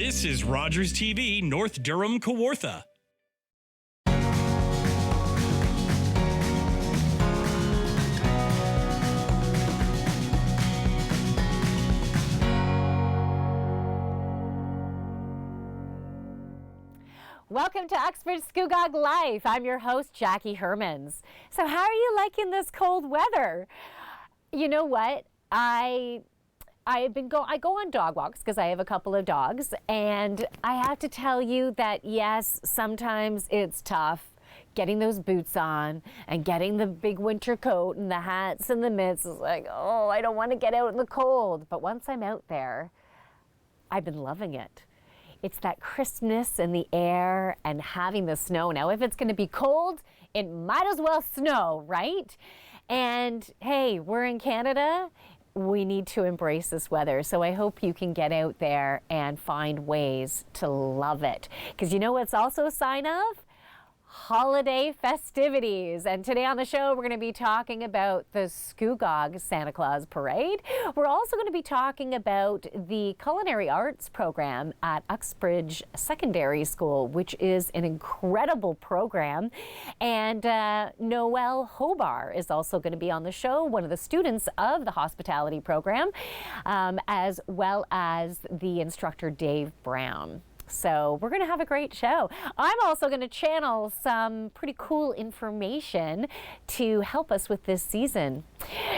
This is Rogers TV, North Durham, Kawartha. Welcome to Uxbridge Scugog Life. I'm your host, Jackie Hermans. So how are you liking this cold weather? You know what? I go on dog walks because I have a couple of dogs, and I have to tell you that yes, sometimes it's tough getting those boots on and getting the big winter coat and the hats and the mitts. It's like, oh, I don't want to get out in the cold. But once I'm out there, I've been loving it. It's that crispness in the air and having the snow. Now, if it's going to be cold, it might as well snow, right? And hey, we're in Canada. We need to embrace this weather. So I hope you can get out there and find ways to love it. Because you know what's also a sign of? Holiday festivities. And today on the show, we're going to be talking about the Scugog Santa Claus Parade. We're also going to be talking about the culinary arts program at Uxbridge Secondary School, which is an incredible program. And Noelle Hobar is also going to be on the show, one of the students of the hospitality program, as well as the instructor Dave Brown. So we're going to have a great show. I'm also going to channel some pretty cool information to help us with this season.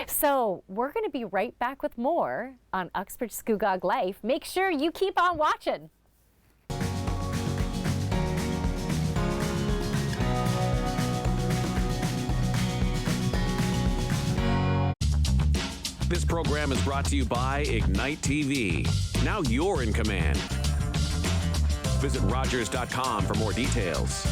So we're going to be right back with more on Uxbridge Scugog Life. Make sure you keep on watching. This program is brought to you by Ignite TV. Now you're in command. Visit Rogers.com for more details.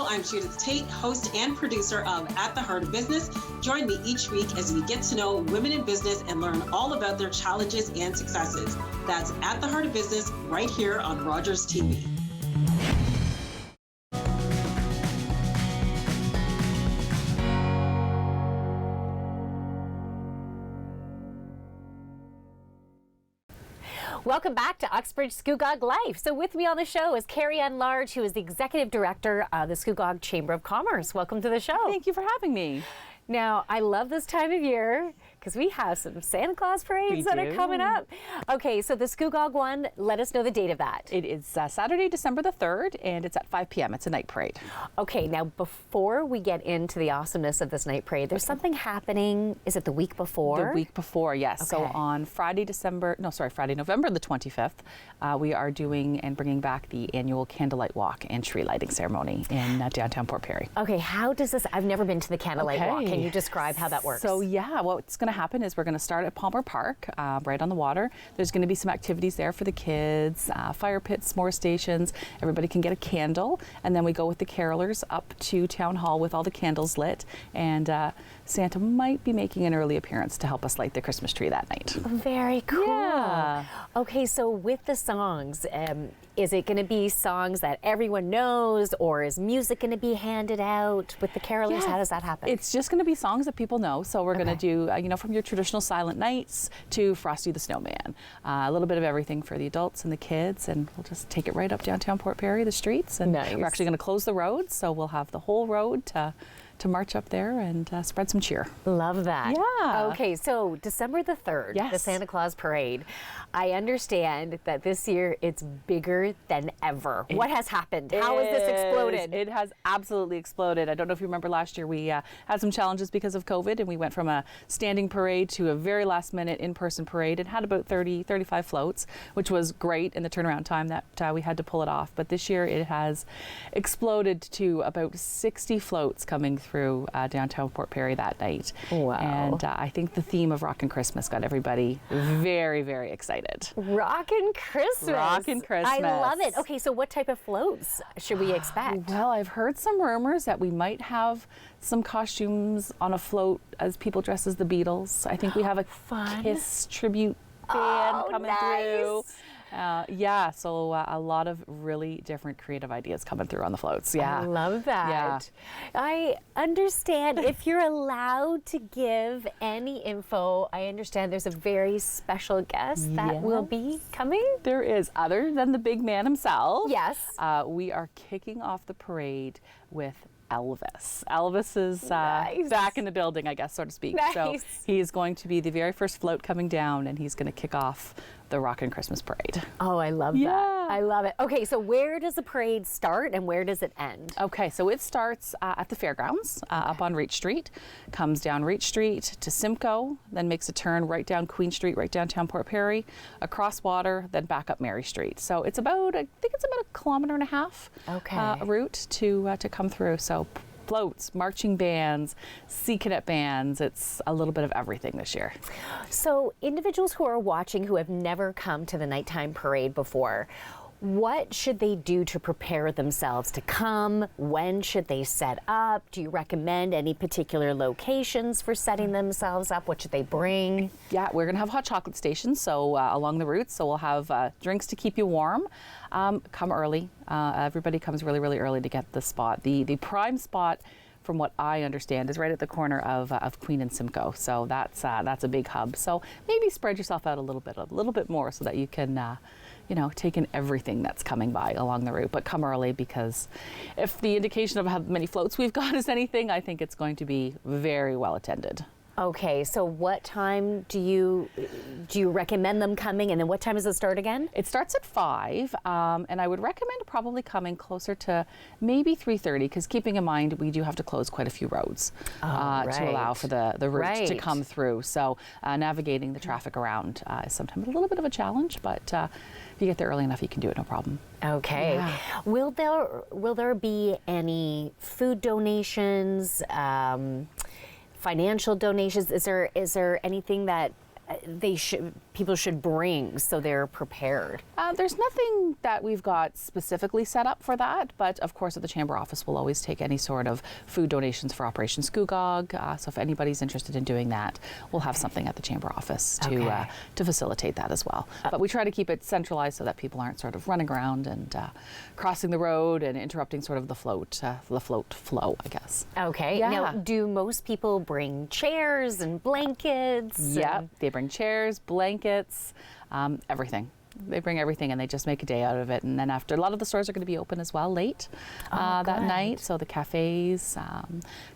I'm Judith Tate, host and producer of At the Heart of Business. Join me each week as we get to know women in business and learn all about their challenges and successes. That's At the Heart of Business right here on Rogers TV. Welcome back to Uxbridge Scugog Life. So with me on the show is Carrie Ann Large, who is the Executive Director of the Scugog Chamber of Commerce. Welcome to the show. Thank you for having me. Now, I love this time of year because we have some Santa Claus parades that are coming up. Okay, so the Scugog one, let us know the date of that. It is Saturday, December the 3rd, and it's at 5 p.m. It's a night parade. Okay, now before we get into the awesomeness of this night parade, there's something happening. Is it the week before? The week before, yes. Okay. So on Friday, November the 25th, we are doing and bringing back the annual candlelight walk and tree lighting ceremony in downtown Port Perry. Okay, how does this, I've never been to the candlelight walk. Can you describe how that works? So yeah, what's going to happen is we're going to start at Palmer Park, right on the water. There's going to be some activities there for the kids, fire pits, s'more stations. Everybody can get a candle, and then we go with the carolers up to Town Hall with all the candles lit, and Santa might be making an early appearance to help us light the Christmas tree that night. Very cool. Yeah. Okay, so with the songs, is it going to be songs that everyone knows, or is music going to be handed out with the carolers? Yeah. How does that happen? It's just going to be songs that people know. So we're going to do, from your traditional Silent Nights to Frosty the Snowman. A little bit of everything for the adults and the kids, and we'll just take it right up downtown Port Perry, the streets. And nice. We're actually going to close the roads, so we'll have the whole road to march up there and spread some cheer. Love that. Yeah. Okay, so December the 3rd, yes. The Santa Claus Parade. I understand that this year it's bigger than ever. What has happened? How has this exploded? It has absolutely exploded. I don't know if you remember last year we had some challenges because of COVID, and we went from a standing parade to a very last minute in-person parade and had about 35 floats, which was great in the turnaround time that we had to pull it off. But this year it has exploded to about 60 floats coming through downtown Port Perry that night. Wow. And I think the theme of Rockin' Christmas got everybody very, very excited. Rockin' Christmas. Rockin' Christmas. I love it. Okay, so what type of floats should we expect? Well, I've heard some rumors that we might have some costumes on a float as people dress as the Beatles. I think we have a Fun. Kiss tribute band coming through. Yeah, so a lot of really different creative ideas coming through on the floats. Yeah. I love that. Yeah. I understand if you're allowed to give any info, I understand there's a very special guest that will be coming. There is, other than the big man himself. Yes. We are kicking off the parade with Elvis. Elvis is Nice. back in the building, I guess, so to speak. So Nice. he is going to be the very first float coming down, and he's going to kick off the Rockin' Christmas Parade. Oh, I love that. Yeah. I love it. Okay, so where does the parade start and where does it end? Okay, so it starts at the fairgrounds up on Reach Street, comes down Reach Street to Simcoe, then makes a turn right down Queen Street, right downtown Port Perry, across water, then back up Mary Street. So it's about, I think it's about 1.5 kilometers Okay. route to come through. So floats, marching bands, Sea Cadet bands. It's a little bit of everything this year. So individuals who are watching who have never come to the nighttime parade before, what should they do to prepare themselves to come? When should they set up? Do you recommend any particular locations for setting themselves up? What should they bring? Yeah, we're gonna have hot chocolate stations, so along the route. So we'll have drinks to keep you warm. Come early. Everybody comes really, really early to get the spot. The prime spot, from what I understand, is right at the corner of Queen and Simcoe. So that's a big hub. So maybe spread yourself out a little bit more, so that you can. Take in everything that's coming by along the route, but come early, because if the indication of how many floats we've got is anything, I think it's going to be very well attended. Okay, so what time do you recommend them coming, and then what time does it start again? It starts at 5, and I would recommend probably coming closer to maybe 3:30, because keeping in mind we do have to close quite a few roads to allow for the route to come through. So navigating the traffic around is sometimes a little bit of a challenge, but if you get there early enough, you can do it, no problem. Okay. Yeah. Will there be any food donations? Financial donations? Is there anything that people should bring so they're prepared? There's nothing that we've got specifically set up for that, but of course at the Chamber office we'll always take any sort of food donations for Operation Scugog. So if anybody's interested in doing that, we'll have something at the Chamber office to facilitate that as well. But we try to keep it centralized so that people aren't sort of running around and crossing the road and interrupting sort of the float flow, I guess. Okay. Yeah. Now, do most people bring chairs and blankets? Yeah, they bring chairs, blankets, everything. They bring everything and they just make a day out of it. And then after, a lot of the stores are going to be open as well late that night. So the cafes, a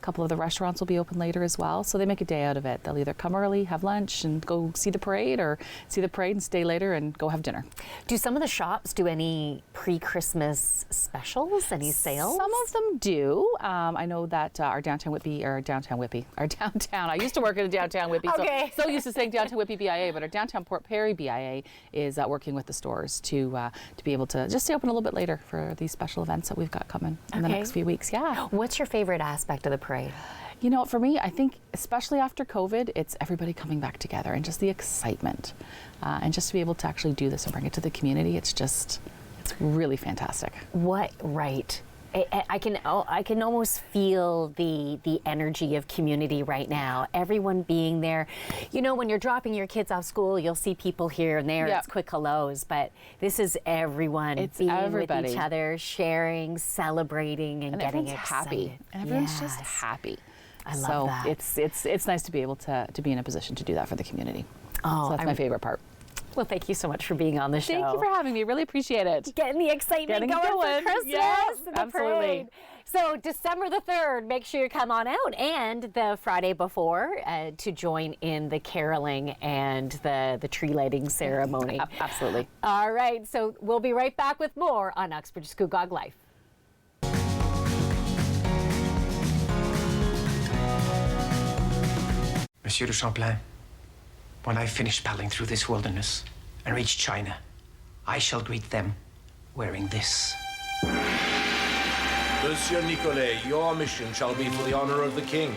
couple of the restaurants will be open later as well. So they make a day out of it. They'll either come early, have lunch, and go see the parade, or see the parade and stay later and go have dinner. Do some of the shops do any pre-Christmas specials, any sales? Some of them do. I know that our downtown, I used to work in a downtown Whitby, so used to saying downtown Whitby BIA, but our downtown Port Perry BIA is working with the stores to be able to just stay open a little bit later for these special events that we've got coming in the next few weeks. Yeah. What's your favorite aspect of the parade? For me, I think especially after COVID, it's everybody coming back together and just the excitement, and just to be able to actually do this and bring it to the community. It's really fantastic. Right. I can almost feel the energy of community right now. Everyone being there. When you're dropping your kids off school, you'll see people here and there. It's quick hellos, but this is everyone being everybody with each other, sharing, celebrating, and getting everyone's excited. happy. Everyone's just happy. I love that. It's nice to be able to be in a position to do that for the community. Oh, so that's my favorite part. Well, thank you so much for being on the show. Thank you for having me. Really appreciate it. Getting the excitement going for Christmas. Yes, and the absolutely. parade. So December the 3rd, make sure you come on out, and the Friday before to join in the caroling and the tree lighting ceremony. Absolutely. All right, so we'll be right back with more on Uxbridge Scugog Life. Monsieur de Champlain, when I finish paddling through this wilderness and reach China, I shall greet them wearing this. Monsieur Nicolet, your mission shall be for the honor of the king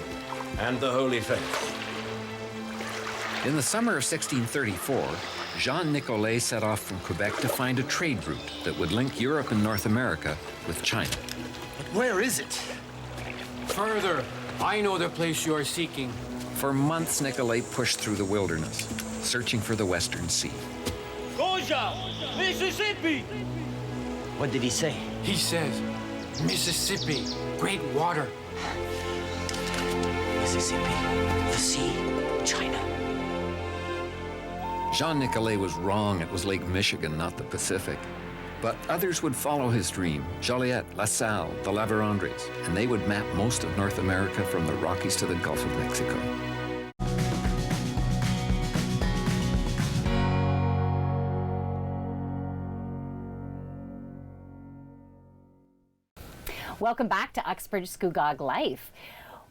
and the Holy Faith. In the summer of 1634, Jean Nicolet set off from Quebec to find a trade route that would link Europe and North America with China. But where is it? Further. I know the place you are seeking. For months, Nicolet pushed through the wilderness, searching for the Western Sea. Goja! Mississippi! What did he say? He says, Mississippi, great water. Mississippi, the sea, China. Jean Nicolet was wrong. It was Lake Michigan, not the Pacific. But others would follow his dream: Joliet, La Salle, the La Vérendrys, and they would map most of North America from the Rockies to the Gulf of Mexico. Welcome back to Uxbridge Scugog Life.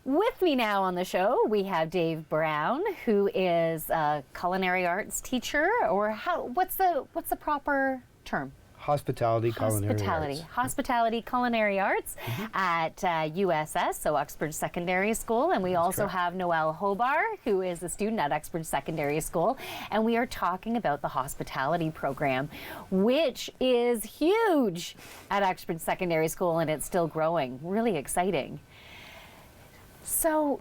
With me now on the show, we have Dave Brown, who is a culinary arts teacher, or what's the proper term? Hospitality Culinary Arts at USS, so Uxbridge Secondary School. And we also have Noelle Hobar, who is a student at Uxbridge Secondary School. And we are talking about the hospitality program, which is huge at Uxbridge Secondary School, and it's still growing. Really exciting. So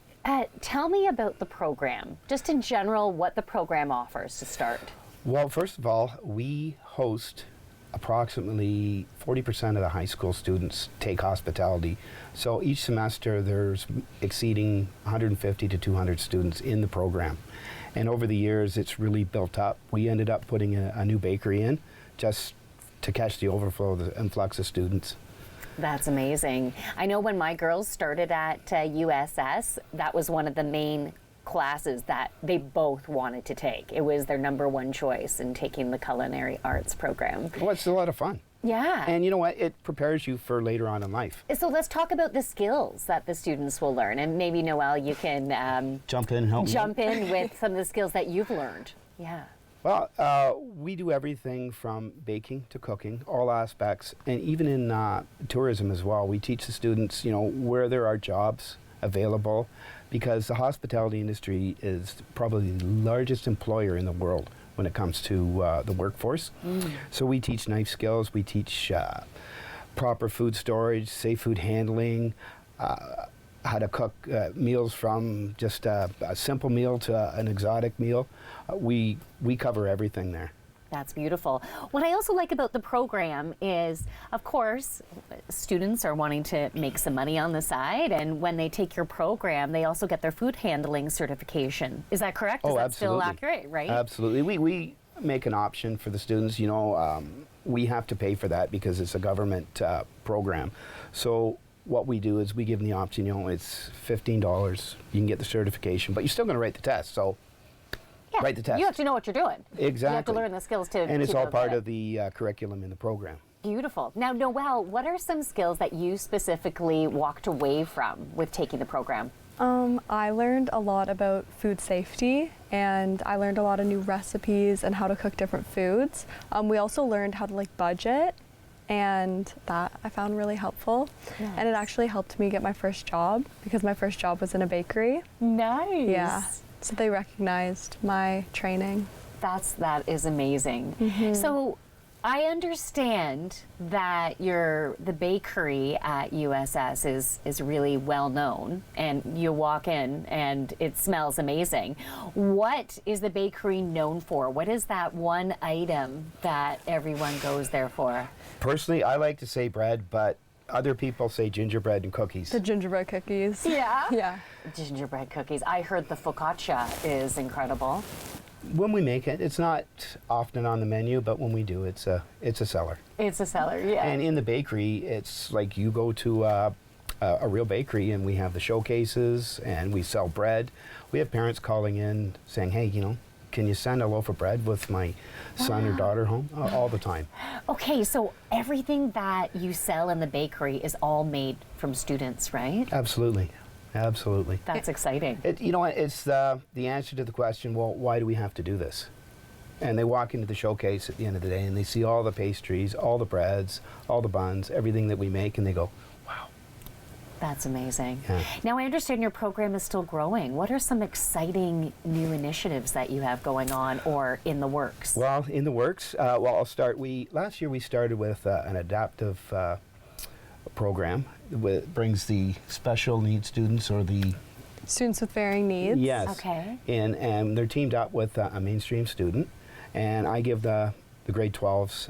tell me about the program, just in general, what the program offers to start. Well, first of all, we host approximately 40% of the high school students take hospitality. So each semester there's exceeding 150 to 200 students in the program. And over the years it's really built up. We ended up putting a new bakery in just to catch the overflow, the influx of students. That's amazing. I know when my girls started at USS, that was one of the main classes that they both wanted to take. It was their number one choice in taking the culinary arts program. Well, it's a lot of fun. Yeah. And you know what? It prepares you for later on in life. So let's talk about the skills that the students will learn. And maybe, Noelle, you can jump in and help me. with some of the skills that you've learned. Yeah. Well, we do everything from baking to cooking, all aspects, and even in tourism as well. We teach the students, where there are jobs available, because the hospitality industry is probably the largest employer in the world when it comes to the workforce. So we teach knife skills, we teach proper food storage, safe food handling, how to cook meals from just a simple meal to an exotic meal. We cover everything there. That's beautiful. What I also like about the program is, of course, students are wanting to make some money on the side, and when they take your program, they also get their food handling certification. Is that correct? Is that absolutely. Still accurate, right? Absolutely. We make an option for the students. We have to pay for that because it's a government program. So what we do is we give them the option, it's $15. You can get the certification, but you're still going to write the test. So Yeah. write the test. You have to know what you're doing. Exactly. You have to learn the skills to. And it's all part of the curriculum in the program. Beautiful. Now, Noelle, what are some skills that you specifically walked away from with taking the program? I learned a lot about food safety, and I learned a lot of new recipes and how to cook different foods. We also learned how to budget, and that I found really helpful. Nice. And it actually helped me get my first job, because my first job was in a bakery. Nice. Yeah. So they recognized my training. That is amazing. Mm-hmm. So I understand that the bakery at USS is really well known, and you walk in and it smells amazing. What is the bakery known for? What is that one item that everyone goes there for? Personally, I like to say bread, but other people say gingerbread and cookies. The gingerbread cookies. Yeah? Yeah. Gingerbread cookies. I heard the focaccia is incredible. When we make it, it's not often on the menu, but when we do, it's a seller. It's a seller, yeah. And in the bakery, it's like you go to a real bakery and we have the showcases and we sell bread. We have parents calling in saying, hey, can you send a loaf of bread with my son or daughter home? All the time. Okay, so everything that you sell in the bakery is all made from students, right? Absolutely. Absolutely. That's exciting. It's the answer to the question, well, why do we have to do this? And they walk into the showcase at the end of the day and they see all the pastries, all the breads, all the buns, everything that we make, and they go, wow, That's amazing. Yeah. Now, I understand your program is still growing. What are some exciting new initiatives that you have going on or in the works? Well, in the works, I'll start. Last year we started with an adaptive program that brings the special needs students or the Students with varying needs. Yes. Okay. And they're teamed up with a mainstream student, and I give the grade 12s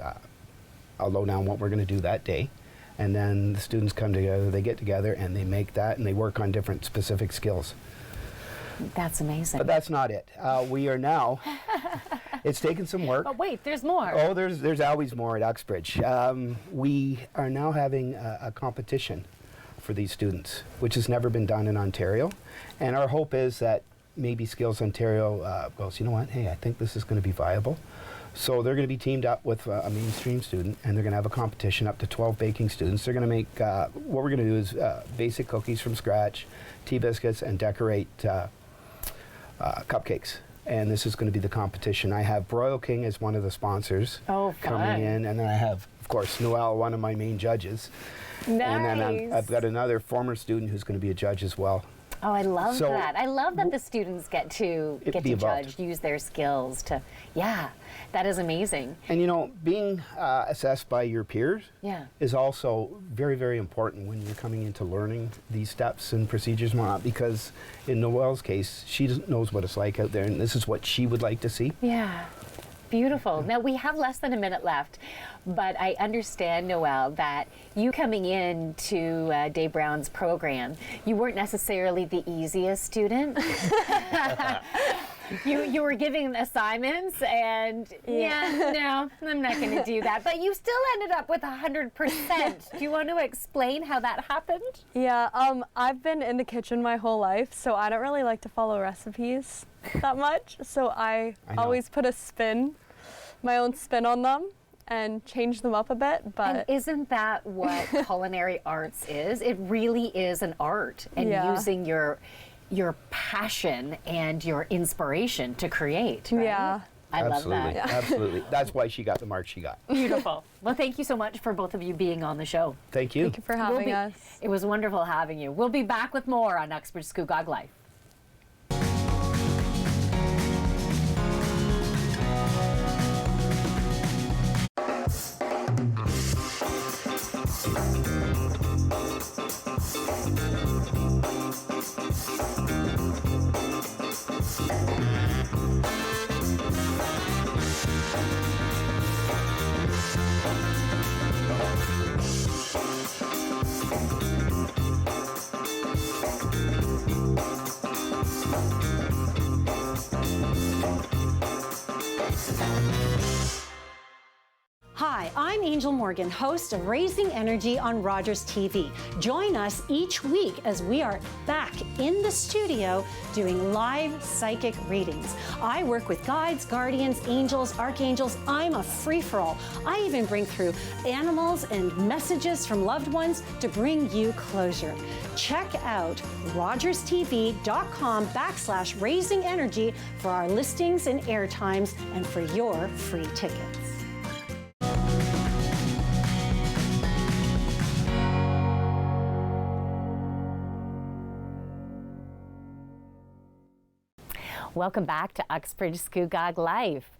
a lowdown on what we're going to do that day. And then the students come together, they get together, and they make that, and they work on different specific skills. That's amazing. But that's not it. We are now, it's taken some work. But wait, there's more. Oh, there's always more at Uxbridge. We are now having a competition for these students, which has never been done in Ontario. And our hope is that maybe Skills Ontario goes, you know what, hey, I think this is going to be viable. So they're going to be teamed up with a mainstream student, and they're going to have a competition up to 12 baking students. They're going to make, what we're going to do is basic cookies from scratch, tea biscuits, and decorate cupcakes. And this is going to be the competition. I have Broil King as one of the sponsors coming in, and then I have, of course, Noelle, one of my main judges. Nice. And then I've got another former student who's going to be a judge as well. Oh, I love that. I love that the students get to judge, use their skills to, yeah, that is amazing. And you know, being assessed by your peers is also very, very important when you're coming into learning these steps and procedures and whatnot, because in Noelle's case, she knows what it's like out there, and this is what she would like to see. Yeah. Beautiful. Now, we have less than a minute left, but I understand, Noelle, that you coming in to Dave Brown's program, you weren't necessarily the easiest student. You were giving assignments, and no, I'm not going to do that. But you still ended up with 100%. Do you want to explain how that happened? Yeah, I've been in the kitchen my whole life, so I don't really like to follow recipes that much. So I always put my own spin on them and change them up a bit. But and isn't that what culinary arts is? It really is an art, and using your passion and your inspiration to create, right? Yeah. I love that. Absolutely. That's why she got the mark she got. Beautiful. Well, thank you so much for both of you being on the show. Thank you. Thank you for having us. It was wonderful having you. We'll be back with more on Uxbridge Scugog Life. Hi, I'm Angel Morgan, host of Raising Energy on Rogers TV. Join us each week as we are back in the studio doing live psychic readings. I work with guides, guardians, angels, archangels. I'm a free-for-all. I even bring through animals and messages from loved ones to bring you closure. Check out rogerstv.com/raising energy for our listings and airtimes and for your free tickets. Welcome back to Uxbridge Scugog Life.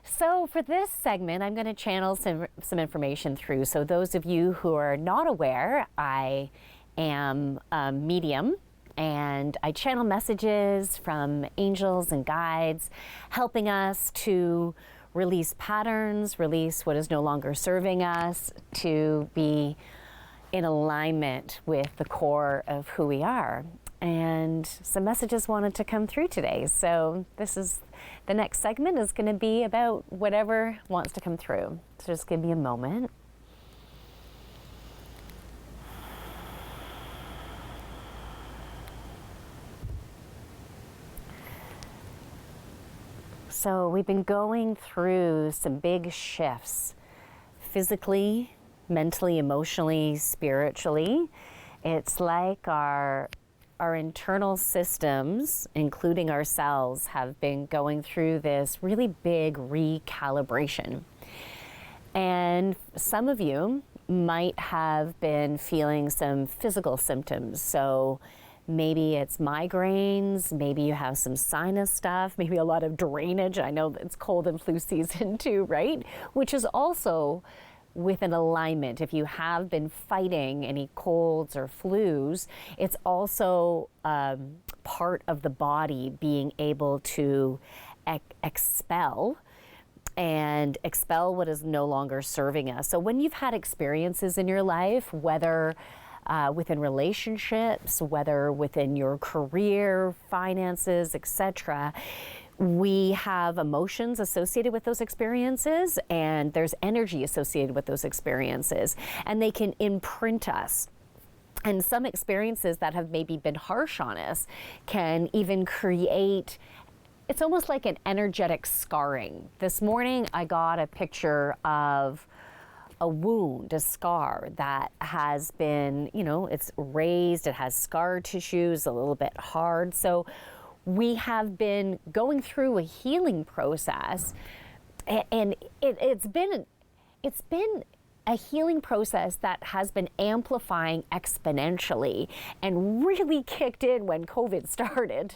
So for this segment, I'm going to channel some information through. So those of you who are not aware, I am a medium, and I channel messages from angels and guides, helping us to release patterns, release what is no longer serving us, to be in alignment with the core of who we are. And some messages wanted to come through today. So this is, the next segment is going to be about whatever wants to come through. So just give me a moment. So we've been going through some big shifts, physically, mentally, emotionally, spiritually. It's like our internal systems, including ourselves, have been going through this really big recalibration. And some of you might have been feeling some physical symptoms. So maybe it's migraines, maybe you have some sinus stuff, maybe a lot of drainage. I know it's cold and flu season too, right? Which is also with an alignment. If you have been fighting any colds or flus, it's also part of the body being able to expel what is no longer serving us. So when you've had experiences in your life, whether within relationships, whether within your career, finances, etc., we have emotions associated with those experiences, and there's energy associated with those experiences, and they can imprint us. And some experiences that have maybe been harsh on us can even create, it's almost like an energetic scarring. This morning I got a picture of a wound, a scar that has been, it's raised, it has scar tissues, a little bit hard. So we have been going through a healing process, and it's been a healing process that has been amplifying exponentially and really kicked in when COVID started.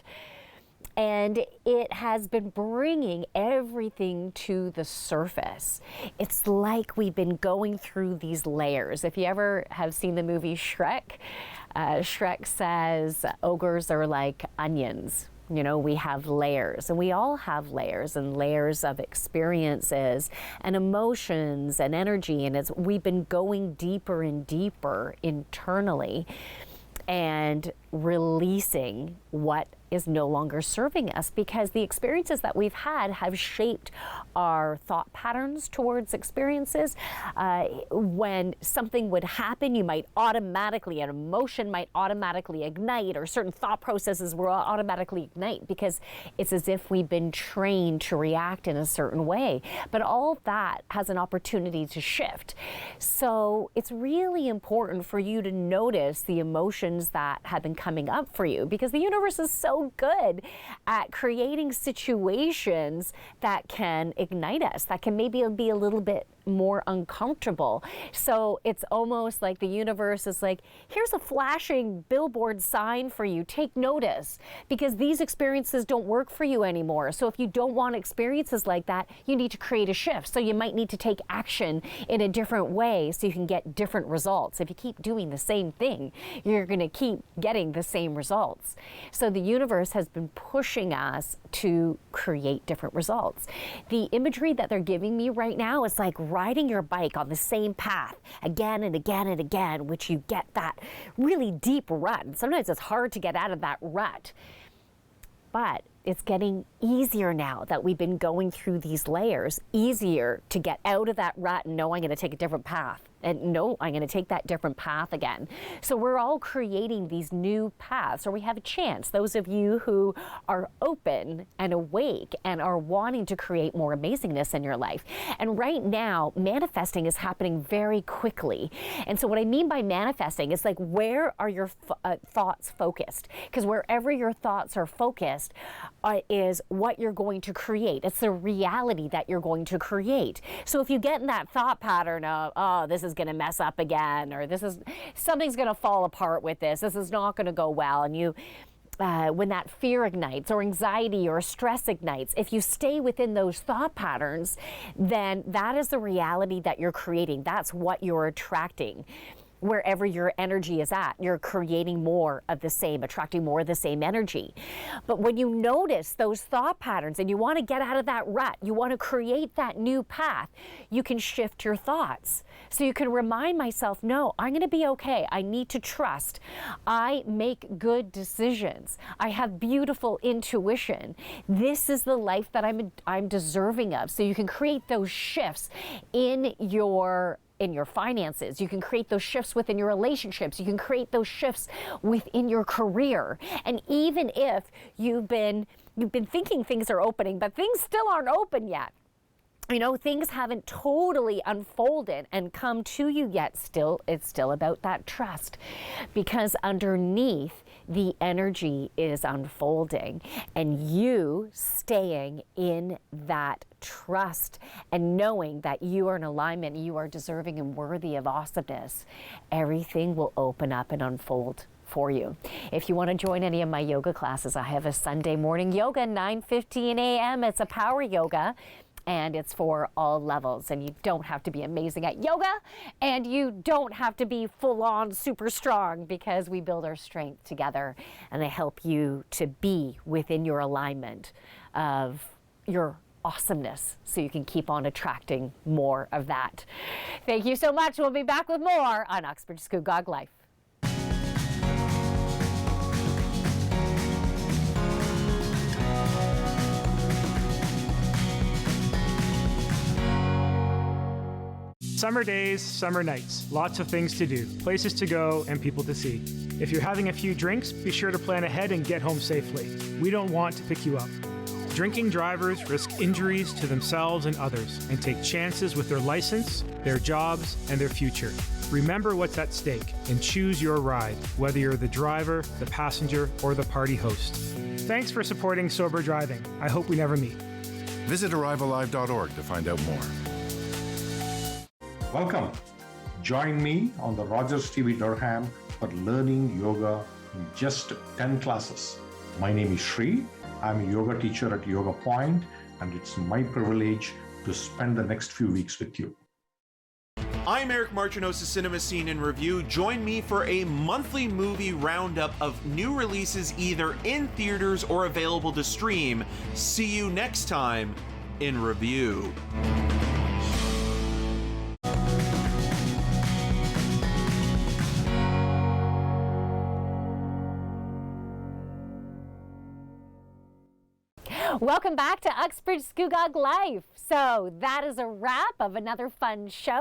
And it has been bringing everything to the surface. It's like we've been going through these layers. If you ever have seen the movie Shrek, Shrek says ogres are like onions. We have layers, and we all have layers and layers of experiences and emotions and energy, and we've been going deeper and deeper internally and releasing what is no longer serving us, because the experiences that we've had have shaped our thought patterns towards experiences. When something would happen, you might automatically, an emotion might automatically ignite, or certain thought processes will automatically ignite, because it's as if we've been trained to react in a certain way. But all of that has an opportunity to shift. So it's really important for you to notice the emotions that have been coming up for you, because the universe is so good at creating situations that can ignite us, that can maybe be a little bit more uncomfortable. So it's almost like the universe is like, here's a flashing billboard sign for you, take notice, because these experiences don't work for you anymore. So if you don't want experiences like that, you need to create a shift. So you might need to take action in a different way so you can get different results. If you keep doing the same thing, you're going to keep getting the same results. So the universe has been pushing us to create different results. The imagery that they're giving me right now is like riding your bike on the same path again and again and again, which you get that really deep rut. And sometimes it's hard to get out of that rut. But it's getting easier now that we've been going through these layers, easier to get out of that rut and know I'm going to take a different path. And no, I'm going to take that different path again. So we're all creating these new paths, or we have a chance. Those of you who are open and awake and are wanting to create more amazingness in your life. And right now, manifesting is happening very quickly. And so what I mean by manifesting is like, where are your thoughts focused? Because wherever your thoughts are focused is what you're going to create. It's the reality that you're going to create. So if you get in that thought pattern of, oh, this is going to mess up again, or something's going to fall apart with this is not going to go well, and you when that fear ignites, or anxiety or stress ignites, if you stay within those thought patterns, then that is the reality that you're creating. That's what you're attracting. Wherever your energy is at, you're creating more of the same, attracting more of the same energy. But when you notice those thought patterns and you want to get out of that rut, you want to create that new path, you can shift your thoughts. So you can remind myself, no, I'm going to be okay. I need to trust. I make good decisions. I have beautiful intuition. This is the life that I'm deserving of. So you can create those shifts in your finances. You can create those shifts within your relationships. You can create those shifts within your career. And even if you've been thinking things are opening, but things still aren't open yet, you know, things haven't totally unfolded and come to you yet. It's still about that trust, because underneath the energy is unfolding, and you staying in that trust and knowing that you are in alignment, you are deserving and worthy of awesomeness, everything will open up and unfold for you. If you want to join any of my yoga classes, I have a Sunday morning yoga, 9:15 a.m. It's a power yoga, and it's for all levels. And you don't have to be amazing at yoga, and you don't have to be full-on super strong, because we build our strength together, and I help you to be within your alignment of your awesomeness, so you can keep on attracting more of that. Thank you so much. We'll be back with more on Uxbridge Scugog Life. Summer days, summer nights, lots of things to do, places to go, and people to see. If you're having a few drinks, be sure to plan ahead and get home safely. We don't want to pick you up. Drinking drivers risk injuries to themselves and others, and take chances with their license, their jobs, and their future. Remember what's at stake and choose your ride, whether you're the driver, the passenger, or the party host. Thanks for supporting sober driving. I hope we never meet. Visit arrivealive.org to find out more. Welcome. Join me on the Rogers TV Durham for learning yoga in just 10 classes. My name is Sri. I'm a yoga teacher at Yoga Point, and it's my privilege to spend the next few weeks with you. I'm Eric Marchinosa's Cinema Scene in Review. Join me for a monthly movie roundup of new releases either in theaters or available to stream. See you next time in Review. Welcome back to Uxbridge Scugog Life. So that is a wrap of another fun show.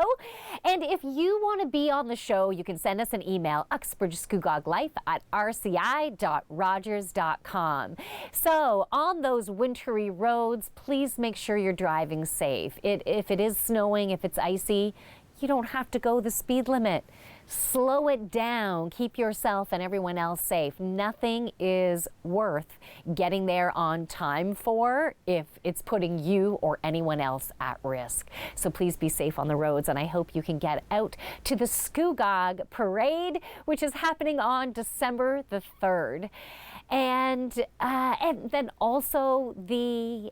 And if you want to be on the show, you can send us an email, uxbridgescugoglife@rci.rogers.com. So on those wintry roads, please make sure you're driving safe. If it is snowing, if it's icy, you don't have to go the speed limit. Slow it down. Keep yourself and everyone else safe. Nothing is worth getting there on time for if it's putting you or anyone else at risk. So please be safe on the roads, and I hope you can get out to the Scugog Parade, which is happening on December the 3rd. And then also the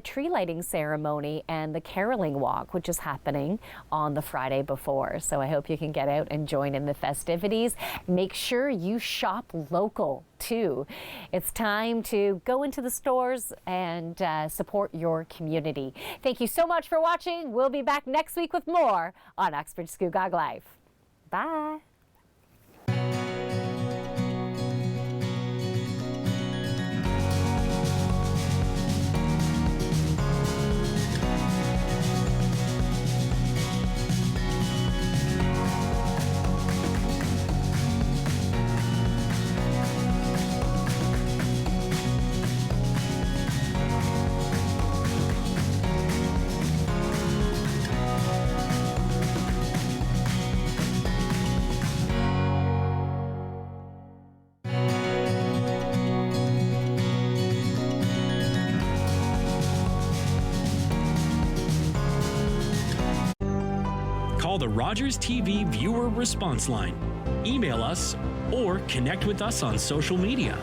tree lighting ceremony and the caroling walk, which is happening on the Friday before. So I hope you can get out and join in the festivities. Make sure you shop local too. It's time to go into the stores and support your community. Thank you so much for watching. We'll be back next week with more on Uxbridge Scugog Life. Bye. Call the Rogers TV viewer response line. Email us or connect with us on social media.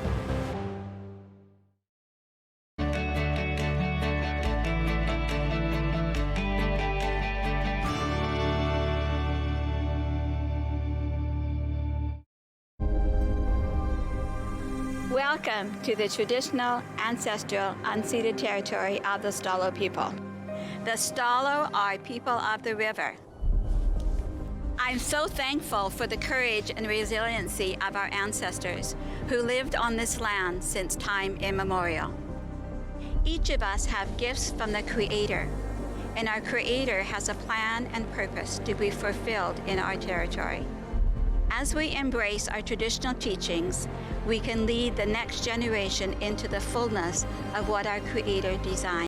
Welcome to the traditional, ancestral, unceded territory of the Stalo people. The Stalo are people of the river. I'm so thankful for the courage and resiliency of our ancestors who lived on this land since time immemorial. Each of us have gifts from the Creator, and our Creator has a plan and purpose to be fulfilled in our territory. As we embrace our traditional teachings, we can lead the next generation into the fullness of what our Creator designed.